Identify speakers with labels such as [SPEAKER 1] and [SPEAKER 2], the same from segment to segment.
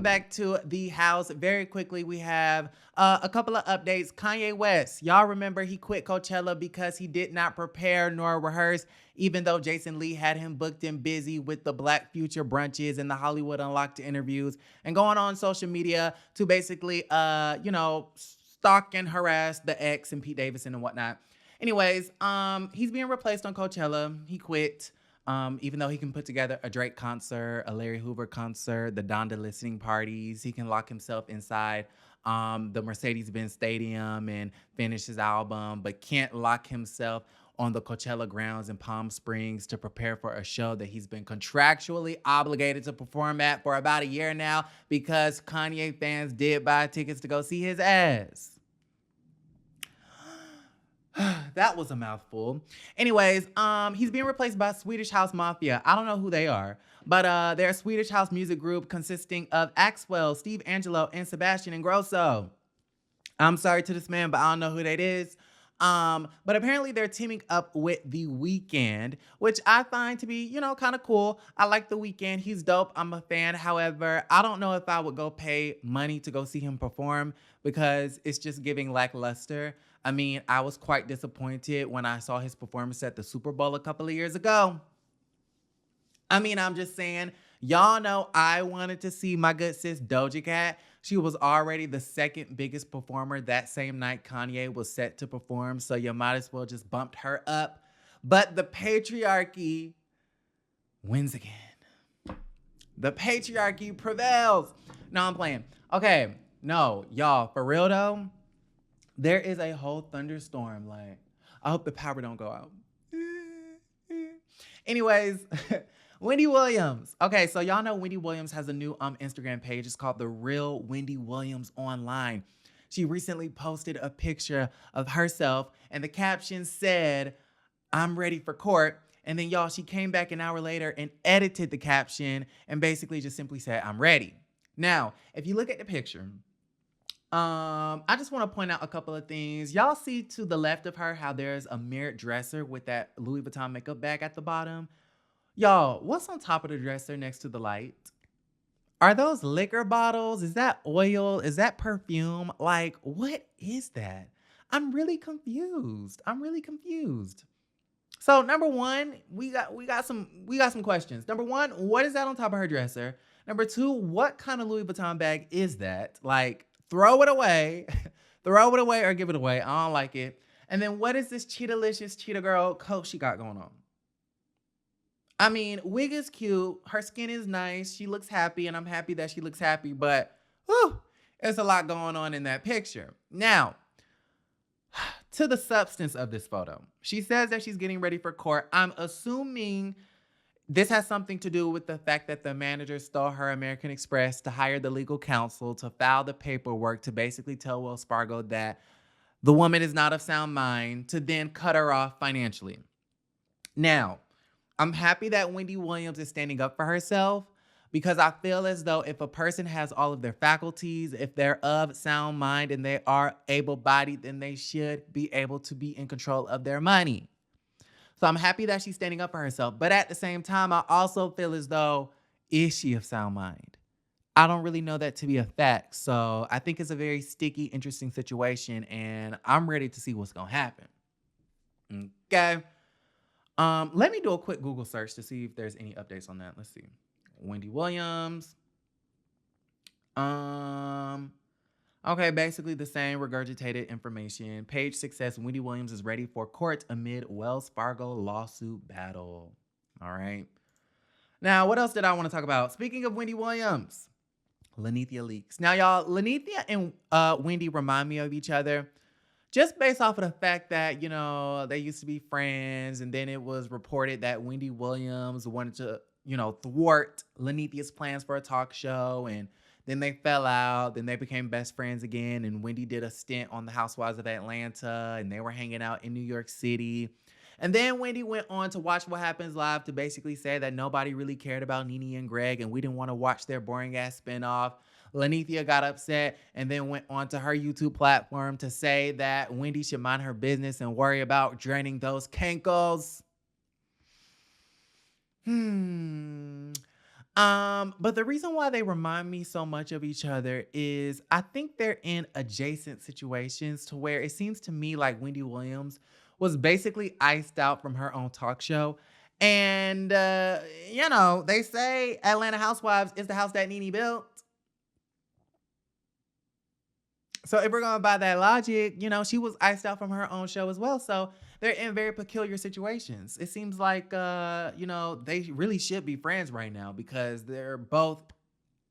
[SPEAKER 1] back to the house. Very quickly, we have a couple of updates. Kanye West, y'all remember he quit Coachella because he did not prepare nor rehearse, even though Jason Lee had him booked and busy with the Black Future brunches and the Hollywood Unlocked interviews and going on social media to basically, stalk and harass the ex and Pete Davidson and whatnot. Anyways, he's being replaced on Coachella. He quit. Even though he can put together a Drake concert, a Larry Hoover concert, the Donda listening parties, he can lock himself inside the Mercedes-Benz Stadium and finish his album, but can't lock himself on the Coachella grounds in Palm Springs to prepare for a show that he's been contractually obligated to perform at for about a year now because Kanye fans did buy tickets to go see his ass. That was a mouthful. Anyways, he's being replaced by Swedish House Mafia. I don't know who they are, but they're a Swedish house music group consisting of Axwell, Steve Angelo, and Sebastian Ingrosso. I'm sorry to this man, but I don't know who that is. But apparently they're teaming up with The Weeknd, which I find to be, kind of cool. I like The Weeknd. He's dope. I'm a fan. However, I don't know if I would go pay money to go see him perform because it's just giving lackluster. I mean, I was quite disappointed when I saw his performance at the Super Bowl a couple of years ago. I mean, I'm just saying, y'all know I wanted to see my good sis Doja Cat. She was already the second biggest performer that same night Kanye was set to perform, so you might as well just bump her up. But the patriarchy wins again. The patriarchy prevails. No, I'm playing. Okay, no, y'all, for real though, there is a whole thunderstorm. Like, I hope the power don't go out. Anyways, Wendy Williams. Okay, so y'all know Wendy Williams has a new Instagram page. It's called The Real Wendy Williams Online. She recently posted a picture of herself, and the caption said, "I'm ready for court." And then, y'all, she came back an hour later and edited the caption and basically just simply said, "I'm ready." Now, if you look at the picture, I just want to point out a couple of things. Y'all see to the left of her how there's a mirrored dresser with that Louis Vuitton makeup bag at the bottom? Y'all, what's on top of the dresser next to the light? Are those liquor bottles? Is that oil? Is that perfume? Like, what is that? I'm really confused. So number one, we got some questions. Number one, what is that on top of her dresser? Number two, what kind of Louis Vuitton bag is that? Like, throw it away. Throw it away or give it away. I don't like it. And then what is this Cheetah-licious Cheetah Girl coat she got going on? I mean, wig is cute. Her skin is nice. She looks happy, and I'm happy that she looks happy. But, whew, there's a lot going on in that picture. Now, to the substance of this photo. She says that she's getting ready for court. I'm assuming this has something to do with the fact that the manager stole her American Express to hire the legal counsel to file the paperwork to basically tell Wells Fargo that the woman is not of sound mind, to then cut her off financially. Now, I'm happy that Wendy Williams is standing up for herself because I feel as though if a person has all of their faculties, if they're of sound mind and they are able-bodied, then they should be able to be in control of their money. So I'm happy that she's standing up for herself. But at the same time, I also feel as though, is she of sound mind? I don't really know that to be a fact. So I think it's a very sticky, interesting situation, and I'm ready to see what's going to happen. Okay. Let me do a quick Google search to see if there's any updates on that. Let's see. Wendy Williams. Okay, basically the same regurgitated information. Page 6 says Wendy Williams is ready for court amid Wells Fargo lawsuit battle. All right. Now, what else did I want to talk about? Speaking of Wendy Williams, Nene Leakes. Now, y'all, Nene and Wendy remind me of each other just based off of the fact that, they used to be friends, and then it was reported that Wendy Williams wanted to, thwart Lenethea's plans for a talk show, and then they fell out. Then they became best friends again, and Wendy did a stint on the Housewives of Atlanta, and they were hanging out in New York City. And then Wendy went on to Watch What Happens Live to basically say that nobody really cared about Nene and Greg, and we didn't want to watch their boring-ass spinoff. Lenethea got upset and then went on to her YouTube platform to say that Wendy should mind her business and worry about draining those cankles. But the reason why they remind me so much of each other is I think they're in adjacent situations to where it seems to me like Wendy Williams was basically iced out from her own talk show. And they say Atlanta Housewives is the house that Nene built. So if we're going by that logic, she was iced out from her own show as well. So they're in very peculiar situations. It seems like, they really should be friends right now because they're both,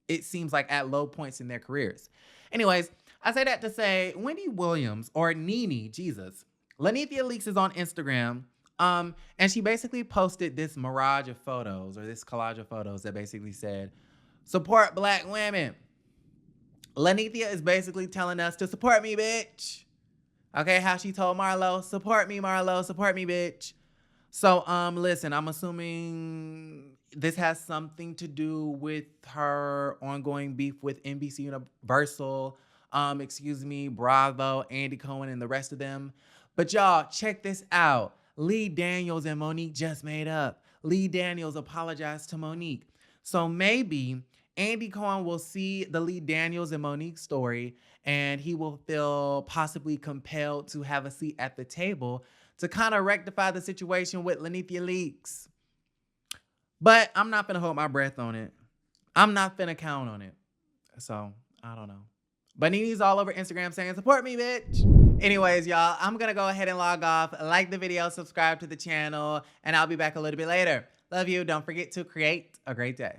[SPEAKER 1] it seems like, at low points in their careers. Anyways, I say that to say Wendy Williams or Nene, Jesus, Nene Leakes is on Instagram. And she basically posted this mirage of photos or this collage of photos that basically said, support Black women. Lanithia is basically telling us to support me, bitch. Okay, how she told Marlo, support me, Marlo, support me, bitch. So, listen, I'm assuming this has something to do with her ongoing beef with NBC Universal, Bravo, Andy Cohen, and the rest of them. But y'all, check this out. Lee Daniels and Monique just made up. Lee Daniels apologized to Monique. So maybe Andy Cohen will see the Lee Daniels and Monique story and he will feel possibly compelled to have a seat at the table to kind of rectify the situation with Nene Leakes. But I'm not going to hold my breath on it. I'm not going to count on it. So, I don't know. But Nene's all over Instagram saying, support me, bitch. Anyways, y'all, I'm going to go ahead and log off. Like the video, subscribe to the channel, and I'll be back a little bit later. Love you. Don't forget to create a great day.